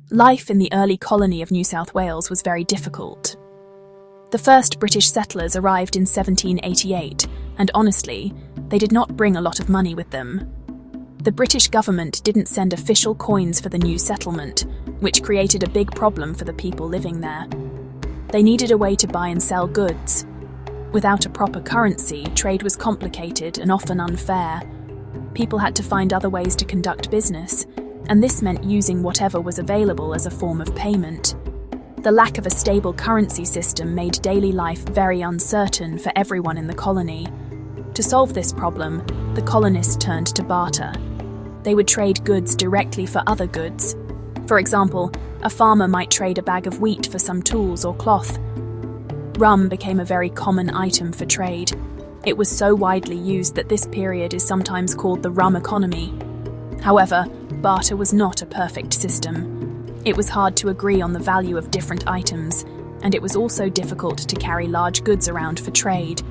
Life in the early colony of New South Wales was very difficult. The first British settlers arrived in 1788, and honestly, they did not bring a lot of money with them. The British government didn't send official coins for the new settlement, which created a big problem for the people living there. They needed a way to buy and sell goods. Without a proper currency, trade was complicated and often unfair. People had to find other ways to conduct business, and this meant using whatever was available as a form of payment. The lack of a stable currency system made daily life very uncertain for everyone in the colony. To solve this problem, the colonists turned to barter. They would trade goods directly for other goods. For example, a farmer might trade a bag of wheat for some tools or cloth. Rum became a very common item for trade. It was so widely used that this period is sometimes called the rum economy. However, barter was not a perfect system. It was hard to agree on the value of different items, and it was also difficult to carry large goods around for trade.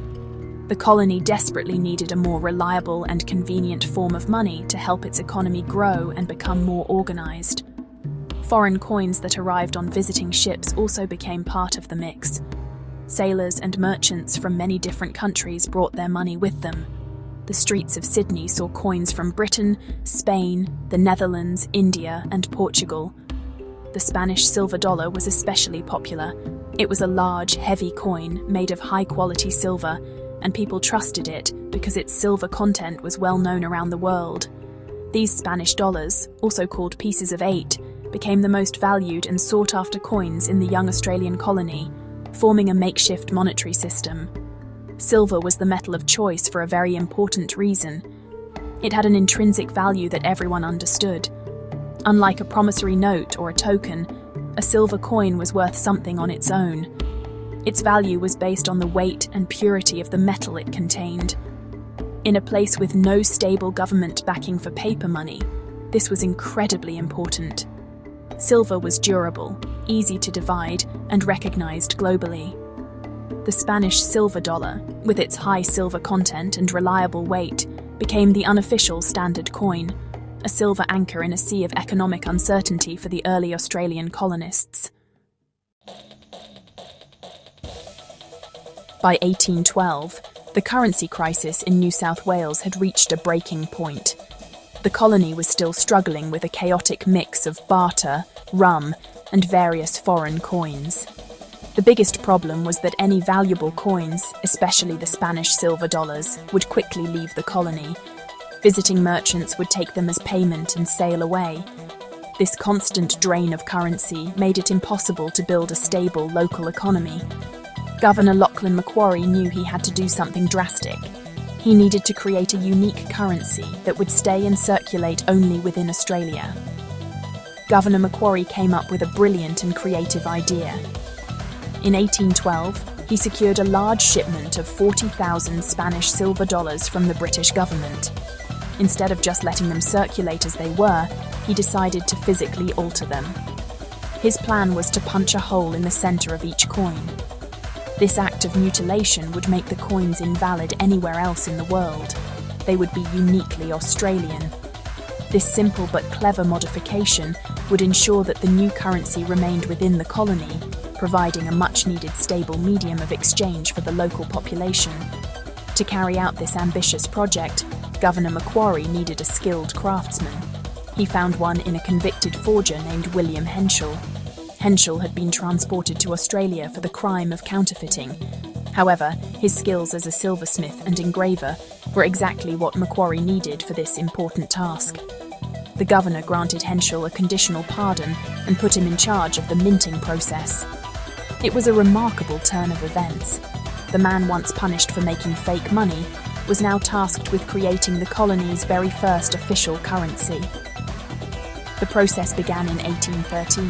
The colony desperately needed a more reliable and convenient form of money to help its economy grow and become more organized. Foreign coins that arrived on visiting ships also became part of the mix. Sailors and merchants from many different countries brought their money with them. The streets of Sydney saw coins from Britain, Spain, the Netherlands, India, and Portugal. The Spanish silver dollar was especially popular. It was a large, heavy coin made of high-quality silver, and people trusted it because its silver content was well known around the world. These Spanish dollars, also called pieces of 8, became the most valued and sought-after coins in the young Australian colony, forming a makeshift monetary system. Silver was the metal of choice for a very important reason. It had an intrinsic value that everyone understood. Unlike a promissory note or a token, a silver coin was worth something on its own. Its value was based on the weight and purity of the metal it contained. In a place with no stable government backing for paper money, this was incredibly important. Silver was durable, easy to divide, and recognized globally. The Spanish silver dollar, with its high silver content and reliable weight, became the unofficial standard coin, a silver anchor in a sea of economic uncertainty for the early Australian colonists. By 1812, the currency crisis in New South Wales had reached a breaking point. The colony was still struggling with a chaotic mix of barter, rum, and various foreign coins. The biggest problem was that any valuable coins, especially the Spanish silver dollars, would quickly leave the colony. Visiting merchants would take them as payment and sail away. This constant drain of currency made it impossible to build a stable local economy. Governor Lachlan Macquarie knew he had to do something drastic. He needed to create a unique currency that would stay and circulate only within Australia. Governor Macquarie came up with a brilliant and creative idea. In 1812, he secured a large shipment of 40,000 Spanish silver dollars from the British government. Instead of just letting them circulate as they were, he decided to physically alter them. His plan was to punch a hole in the center of each coin. This act of mutilation would make the coins invalid anywhere else in the world. They would be uniquely Australian. This simple but clever modification would ensure that the new currency remained within the colony, providing a much-needed stable medium of exchange for the local population. To carry out this ambitious project, Governor Macquarie needed a skilled craftsman. He found one in a convicted forger named William Henschel. Henschel had been transported to Australia for the crime of counterfeiting. However, his skills as a silversmith and engraver were exactly what Macquarie needed for this important task. The governor granted Henschel a conditional pardon and put him in charge of the minting process. It was a remarkable turn of events. The man once punished for making fake money was now tasked with creating the colony's very first official currency. The process began in 1813.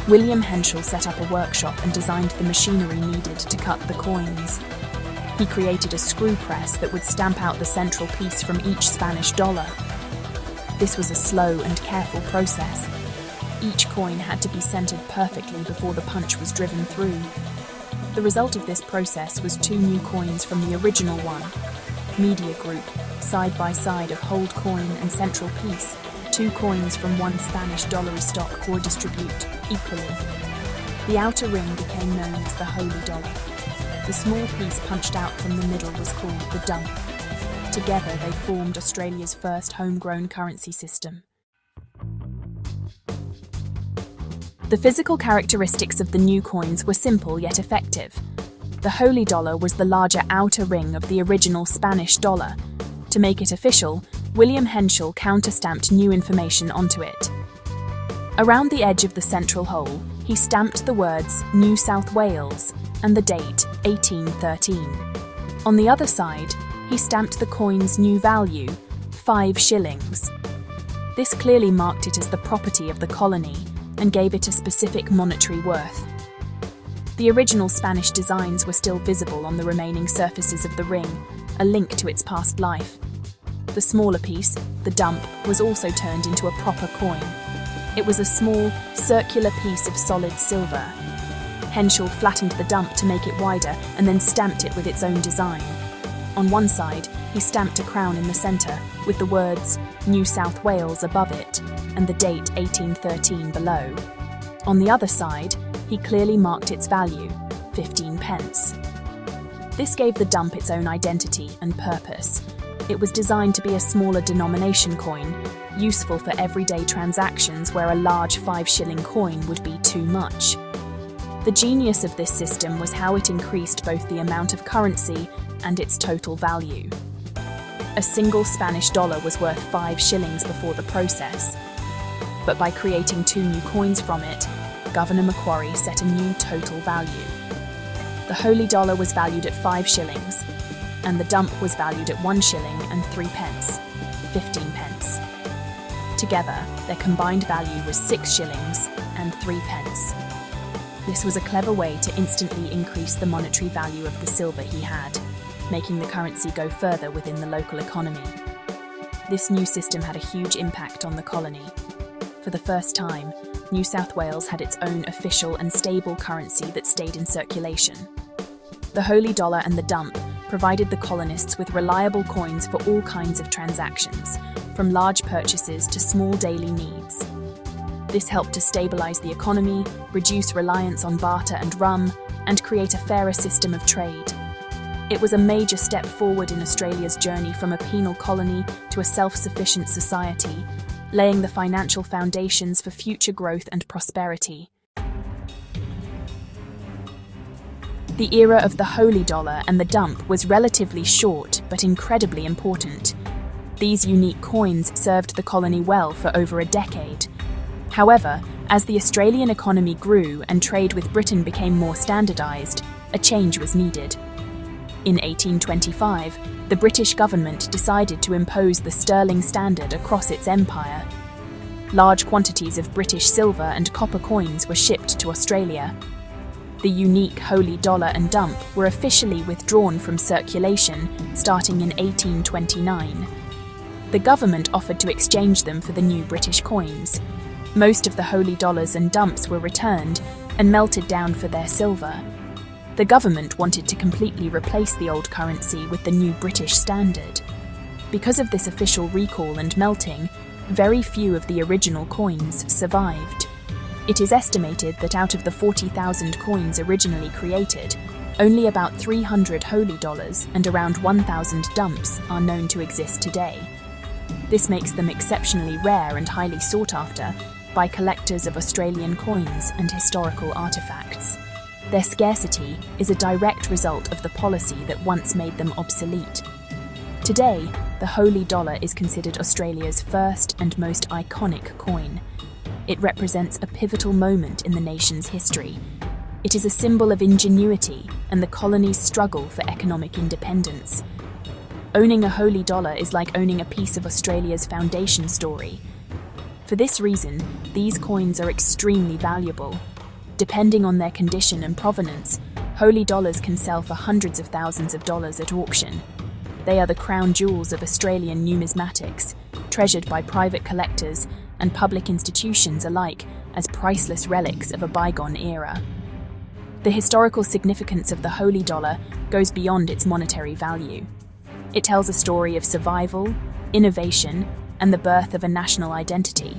William Henschel set up a workshop and designed the machinery needed to cut the coins. He created a screw press that would stamp out the central piece from each Spanish dollar. This was a slow and careful process. Each coin had to be centered perfectly before the punch was driven through. The result of this process was 2 new coins from the original one. Media group, side by side of hold coin and central piece, 2 coins from one Spanish dollar stock or distribute equally. The outer ring became known as the Holey dollar. The small piece punched out from the middle was called the dump. Together they formed Australia's first homegrown currency system. The physical characteristics of the new coins were simple yet effective. The Holey dollar was the larger outer ring of the original Spanish dollar. To make it official, William Henschel counterstamped new information onto it. Around the edge of the central hole, he stamped the words New South Wales and the date 1813. On the other side, he stamped the coin's new value, 5 shillings. This clearly marked it as the property of the colony and gave it a specific monetary worth. The original Spanish designs were still visible on the remaining surfaces of the ring, a link to its past life. The smaller piece, the dump, was also turned into a proper coin. It was a small, circular piece of solid silver. Henschel flattened the dump to make it wider and then stamped it with its own design. On one side, he stamped a crown in the centre, with the words New South Wales above it and the date 1813 below. On the other side, he clearly marked its value, 15 pence. This gave the dump its own identity and purpose. It was designed to be a smaller denomination coin, useful for everyday transactions where a large 5-shilling coin would be too much. The genius of this system was how it increased both the amount of currency and its total value. A single Spanish dollar was worth 5 shillings before the process, but by creating 2 new coins from it, Governor Macquarie set a new total value. The Holey dollar was valued at 5 shillings, and the dump was valued at 1 shilling and 3 pence, 15 pence. Together, their combined value was 6 shillings and 3 pence. This was a clever way to instantly increase the monetary value of the silver he had, making the currency go further within the local economy. This new system had a huge impact on the colony. For the first time, New South Wales had its own official and stable currency that stayed in circulation. The Holey dollar and the dump provided the colonists with reliable coins for all kinds of transactions, from large purchases to small daily needs. This helped to stabilise the economy, reduce reliance on barter and rum, and create a fairer system of trade. It was a major step forward in Australia's journey from a penal colony to a self-sufficient society, laying the financial foundations for future growth and prosperity. The era of the Holey dollar and the dump was relatively short but incredibly important. These unique coins served the colony well for over a decade. However, as the Australian economy grew and trade with Britain became more standardised, a change was needed. In 1825, the British government decided to impose the sterling standard across its empire. Large quantities of British silver and copper coins were shipped to Australia. The unique Holey dollar and dump were officially withdrawn from circulation starting in 1829. The government offered to exchange them for the new British coins. Most of the Holey dollars and dumps were returned and melted down for their silver. The government wanted to completely replace the old currency with the new British standard. Because of this official recall and melting, very few of the original coins survived. It is estimated that out of the 40,000 coins originally created, only about 300 Holey dollars and around 1,000 dumps are known to exist today. This makes them exceptionally rare and highly sought after by collectors of Australian coins and historical artefacts. Their scarcity is a direct result of the policy that once made them obsolete. Today, the Holey dollar is considered Australia's first and most iconic coin. It represents a pivotal moment in the nation's history. It is a symbol of ingenuity and the colony's struggle for economic independence. Owning a Holey dollar is like owning a piece of Australia's foundation story. For this reason, these coins are extremely valuable. Depending on their condition and provenance, Holey dollars can sell for hundreds of thousands of dollars at auction. They are the crown jewels of Australian numismatics, treasured by private collectors and public institutions alike as priceless relics of a bygone era. The historical significance of the Holey dollar goes beyond its monetary value. It tells a story of survival, innovation, and the birth of a national identity.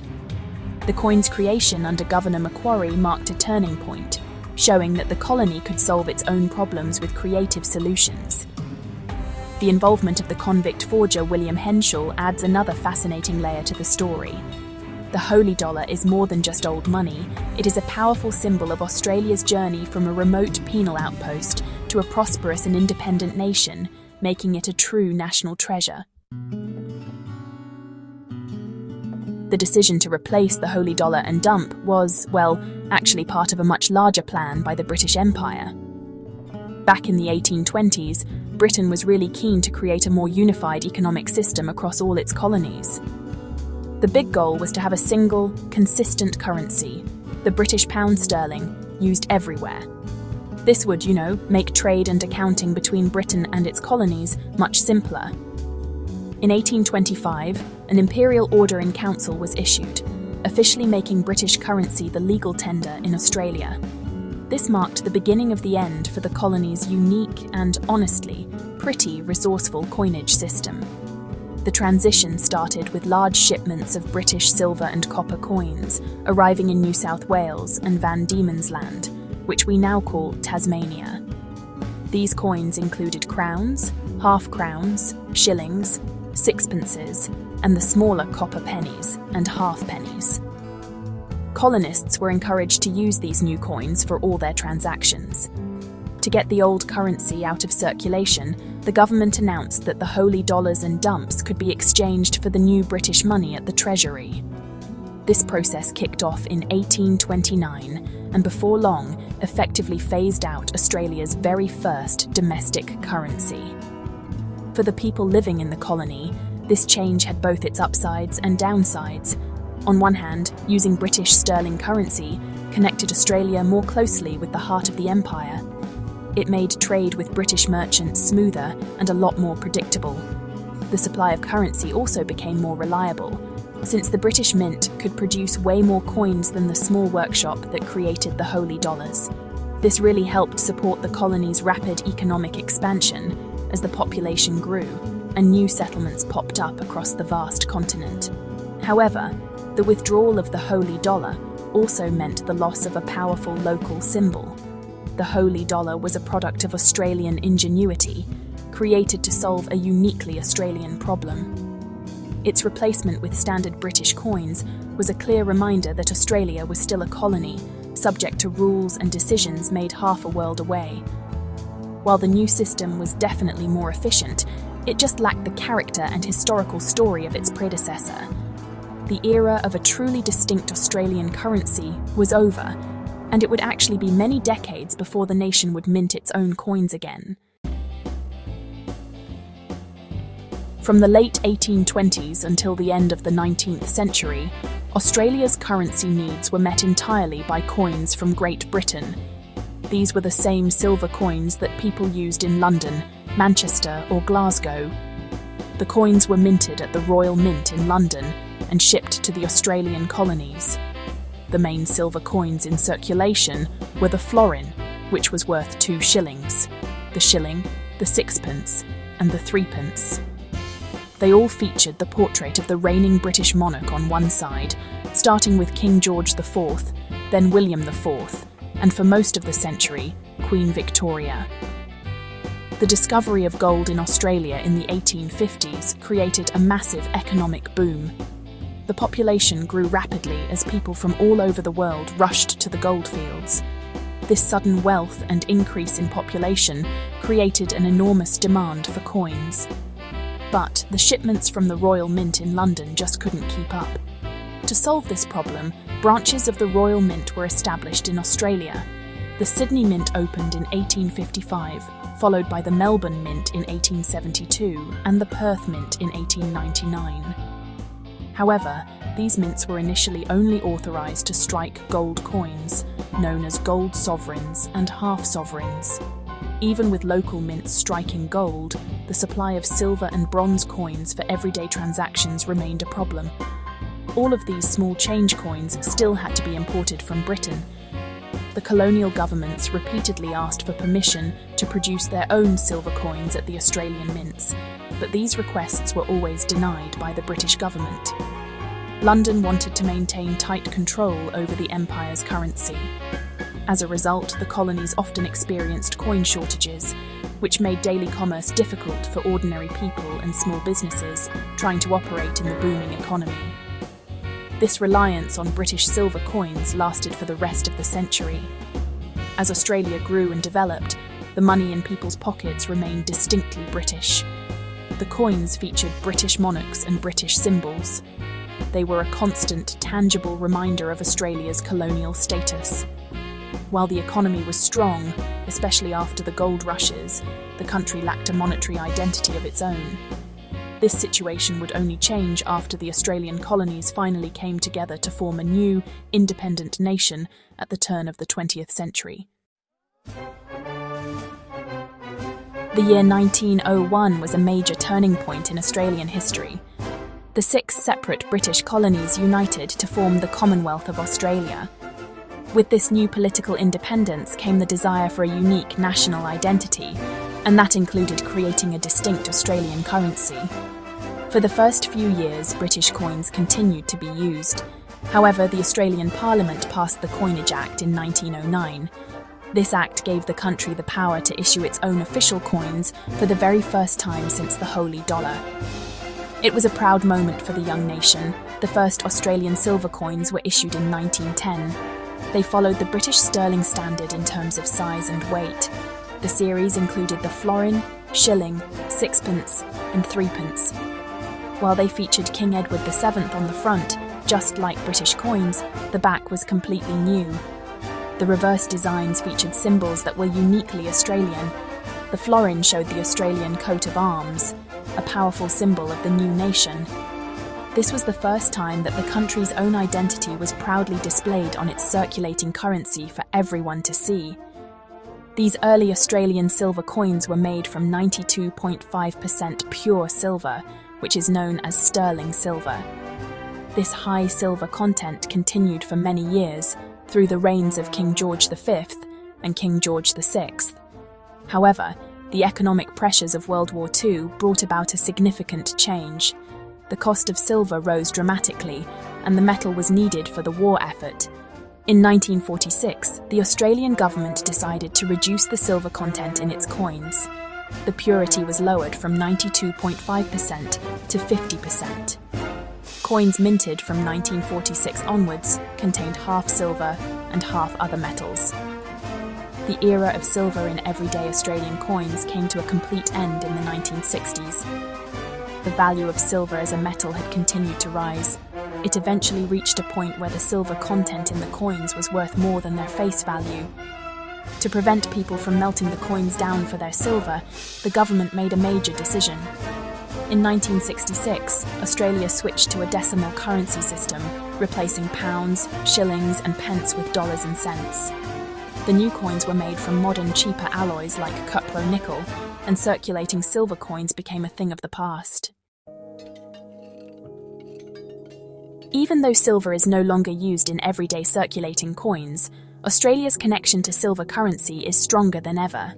The coin's creation under Governor Macquarie marked a turning point, showing that the colony could solve its own problems with creative solutions. The involvement of the convict forger William Henshaw adds another fascinating layer to the story. The Holey dollar is more than just old money, it is a powerful symbol of Australia's journey from a remote penal outpost to a prosperous and independent nation, making it a true national treasure. The decision to replace the Holey dollar and dump was, well, actually part of a much larger plan by the British Empire. Back in the 1820s, Britain was really keen to create a more unified economic system across all its colonies. The big goal was to have a single, consistent currency, the British pound sterling, used everywhere. This would, make trade and accounting between Britain and its colonies much simpler. In 1825, an imperial order in council was issued, officially making British currency the legal tender in Australia. This marked the beginning of the end for the colony's unique and, honestly, pretty resourceful coinage system. The transition started with large shipments of British silver and copper coins arriving in New South Wales and Van Diemen's Land, which we now call Tasmania. These coins included crowns, half-crowns, shillings, sixpences, and the smaller copper pennies and half-pennies. Colonists were encouraged to use these new coins for all their transactions. To get the old currency out of circulation, the government announced that the Holey dollars and dumps could be exchanged for the new British money at the Treasury. This process kicked off in 1829 and before long effectively phased out Australia's very first domestic currency. For the people living in the colony, this change had both its upsides and downsides. On one hand, using British sterling currency connected Australia more closely with the heart of the empire. It made trade with British merchants smoother and a lot more predictable. The supply of currency also became more reliable, since the British Mint could produce way more coins than the small workshop that created the Holey dollars. This really helped support the colony's rapid economic expansion as the population grew and new settlements popped up across the vast continent. However, the withdrawal of the Holey dollar also meant the loss of a powerful local symbol. The Holey dollar was a product of Australian ingenuity, created to solve a uniquely Australian problem. Its replacement with standard British coins was a clear reminder that Australia was still a colony, subject to rules and decisions made half a world away. While the new system was definitely more efficient, it just lacked the character and historical story of its predecessor. The era of a truly distinct Australian currency was over, and it would actually be many decades before the nation would mint its own coins again. From the late 1820s until the end of the 19th century, Australia's currency needs were met entirely by coins from Great Britain. These were the same silver coins that people used in London, Manchester, or Glasgow. The coins were minted at the Royal Mint in London and shipped to the Australian colonies. The main silver coins in circulation were the florin, which was worth 2 shillings, the shilling, the sixpence, and the threepence. They all featured the portrait of the reigning British monarch on one side, starting with King George IV, then William IV, and for most of the century, Queen Victoria. The discovery of gold in Australia in the 1850s created a massive economic boom. The population grew rapidly as people from all over the world rushed to the goldfields. This sudden wealth and increase in population created an enormous demand for coins. But the shipments from the Royal Mint in London just couldn't keep up. To solve this problem, branches of the Royal Mint were established in Australia. The Sydney Mint opened in 1855, followed by the Melbourne Mint in 1872 and the Perth Mint in 1899. However, these mints were initially only authorised to strike gold coins, known as gold sovereigns and half-sovereigns. Even with local mints striking gold, the supply of silver and bronze coins for everyday transactions remained a problem. All of these small change coins still had to be imported from Britain. the colonial governments repeatedly asked for permission to produce their own silver coins at the Australian mints, but these requests were always denied by the British government. London wanted to maintain tight control over the empire's currency. As a result, the colonies often experienced coin shortages, which made daily commerce difficult for ordinary people and small businesses trying to operate in the booming economy. This reliance on British silver coins lasted for the rest of the century. As Australia grew and developed, the money in people's pockets remained distinctly British. The coins featured British monarchs and British symbols. They were a constant, tangible reminder of Australia's colonial status. While the economy was strong, especially after the gold rushes, the country lacked a monetary identity of its own. This situation would only change after the Australian colonies finally came together to form a new, independent nation at the turn of the 20th century. The year 1901 was a major turning point in Australian history. The 6 separate British colonies united to form the Commonwealth of Australia. With this new political independence came the desire for a unique national identity, and that included creating a distinct Australian currency. For the first few years, British coins continued to be used. However, the Australian Parliament passed the Coinage Act in 1909. This act gave the country the power to issue its own official coins for the very first time since the Holey dollar. It was a proud moment for the young nation. The first Australian silver coins were issued in 1910. They followed the British sterling standard in terms of size and weight. The series included the florin, shilling, sixpence, and threepence. While they featured King Edward VII on the front, just like British coins, the back was completely new. The reverse designs featured symbols that were uniquely Australian. The florin showed the Australian coat of arms, a powerful symbol of the new nation. This was the first time that the country's own identity was proudly displayed on its circulating currency for everyone to see. These early Australian silver coins were made from 92.5% pure silver, which is known as sterling silver. This high silver content continued for many years, through the reigns of King George V and King George VI. However, the economic pressures of World War II brought about a significant change. The cost of silver rose dramatically, and the metal was needed for the war effort. In 1946, the Australian government decided to reduce the silver content in its coins. The purity was lowered from 92.5% to 50%. Coins minted from 1946 onwards contained half silver and half other metals. The era of silver in everyday Australian coins came to a complete end in the 1960s. The value of silver as a metal had continued to rise. It eventually reached a point where the silver content in the coins was worth more than their face value. To prevent people from melting the coins down for their silver, the government made a major decision. In 1966, Australia switched to a decimal currency system, replacing pounds, shillings, and pence with dollars and cents. The new coins were made from modern, cheaper alloys like cupro nickel, and circulating silver coins became a thing of the past. Even though silver is no longer used in everyday circulating coins, Australia's connection to silver currency is stronger than ever.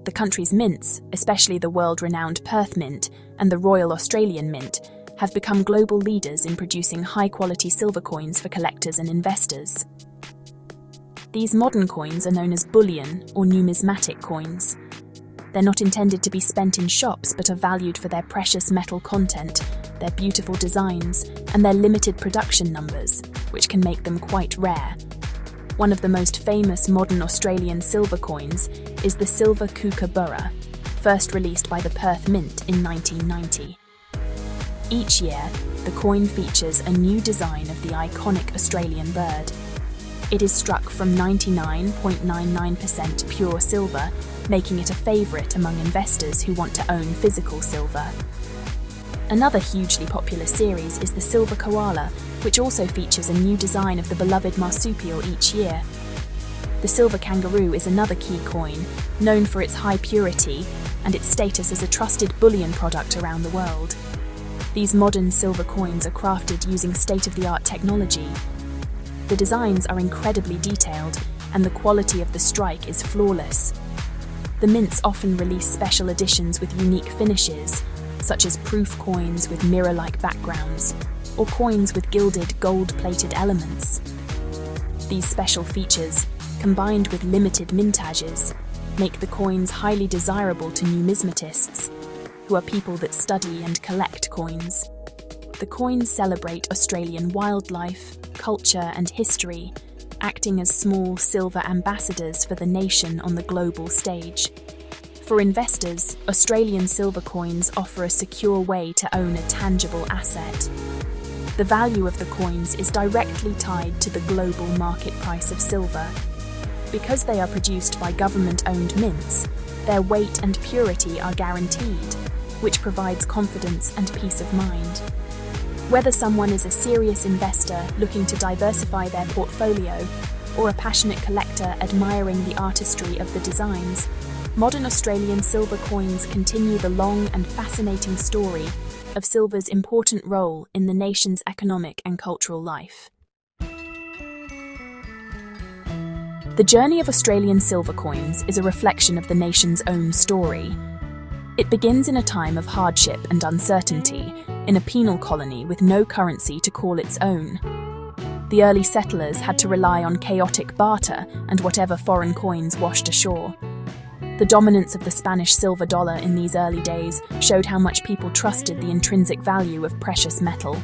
The country's mints, especially the world-renowned Perth Mint and the Royal Australian Mint, have become global leaders in producing high-quality silver coins for collectors and investors. These modern coins are known as bullion or numismatic coins. They're not intended to be spent in shops but are valued for their precious metal content, their beautiful designs, and their limited production numbers, which can make them quite rare. One of the most famous modern Australian silver coins is the Silver Kookaburra, first released by the Perth Mint in 1990. Each year, the coin features a new design of the iconic Australian bird. It is struck from 99.99% pure silver, making it a favourite among investors who want to own physical silver. Another hugely popular series is the Silver Koala, which also features a new design of the beloved marsupial each year. The Silver Kangaroo is another key coin, known for its high purity and its status as a trusted bullion product around the world. These modern silver coins are crafted using state-of-the-art technology. The designs are incredibly detailed, and the quality of the strike is flawless. The mints often release special editions with unique finishes, such as proof coins with mirror-like backgrounds, or coins with gilded, gold-plated elements. These special features, combined with limited mintages, make the coins highly desirable to numismatists, who are people that study and collect coins. The coins celebrate Australian wildlife, culture, and history, acting as small silver ambassadors for the nation on the global stage. For investors, Australian silver coins offer a secure way to own a tangible asset. The value of the coins is directly tied to the global market price of silver. Because they are produced by government-owned mints, their weight and purity are guaranteed, which provides confidence and peace of mind. Whether someone is a serious investor looking to diversify their portfolio, or a passionate collector admiring the artistry of the designs, modern Australian silver coins continue the long and fascinating story of silver's important role in the nation's economic and cultural life. The journey of Australian silver coins is a reflection of the nation's own story. It begins in a time of hardship and uncertainty, in a penal colony with no currency to call its own. The early settlers had to rely on chaotic barter and whatever foreign coins washed ashore. The dominance of the Spanish silver dollar in these early days showed how much people trusted the intrinsic value of precious metal.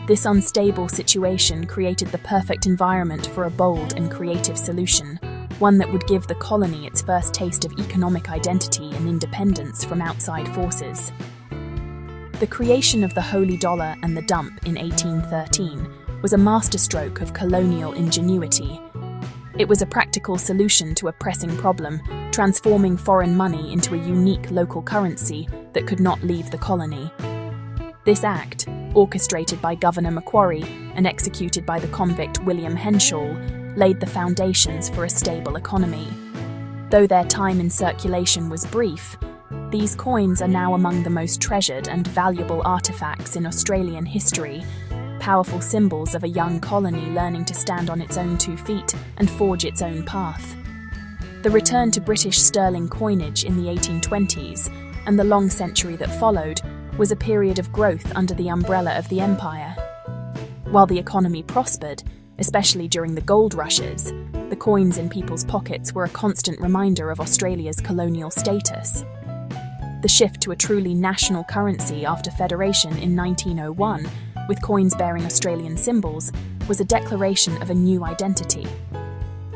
This unstable situation created the perfect environment for a bold and creative solution, one that would give the colony its first taste of economic identity and independence from outside forces. The creation of the Holey dollar and the dump in 1813 was a masterstroke of colonial ingenuity. It was a practical solution to a pressing problem, transforming foreign money into a unique local currency that could not leave the colony. This act, orchestrated by Governor Macquarie and executed by the convict William Henshaw, laid the foundations for a stable economy. Though their time in circulation was brief, these coins are now among the most treasured and valuable artifacts in Australian history, powerful symbols of a young colony learning to stand on its own 2 feet and forge its own path. The return to British sterling coinage in the 1820s and the long century that followed was a period of growth under the umbrella of the empire. While the economy prospered, especially during the gold rushes, the coins in people's pockets were a constant reminder of Australia's colonial status. The shift to a truly national currency after Federation in 1901, with coins bearing Australian symbols, was a declaration of a new identity.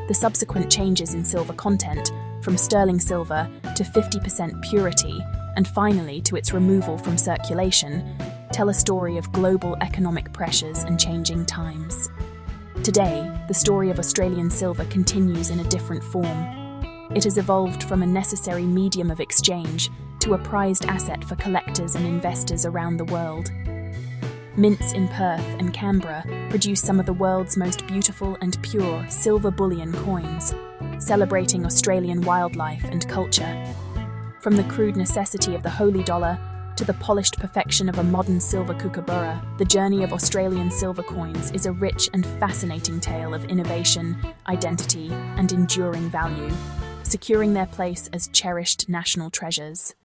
The subsequent changes in silver content, from sterling silver to 50% purity, and finally to its removal from circulation, tell a story of global economic pressures and changing times. Today, the story of Australian silver continues in a different form. It has evolved from a necessary medium of exchange to a prized asset for collectors and investors around the world. Mints in Perth and Canberra produce some of the world's most beautiful and pure silver bullion coins, celebrating Australian wildlife and culture. From the crude necessity of the Holey dollar to the polished perfection of a modern silver kookaburra, the journey of Australian silver coins is a rich and fascinating tale of innovation, identity, and enduring value, securing their place as cherished national treasures.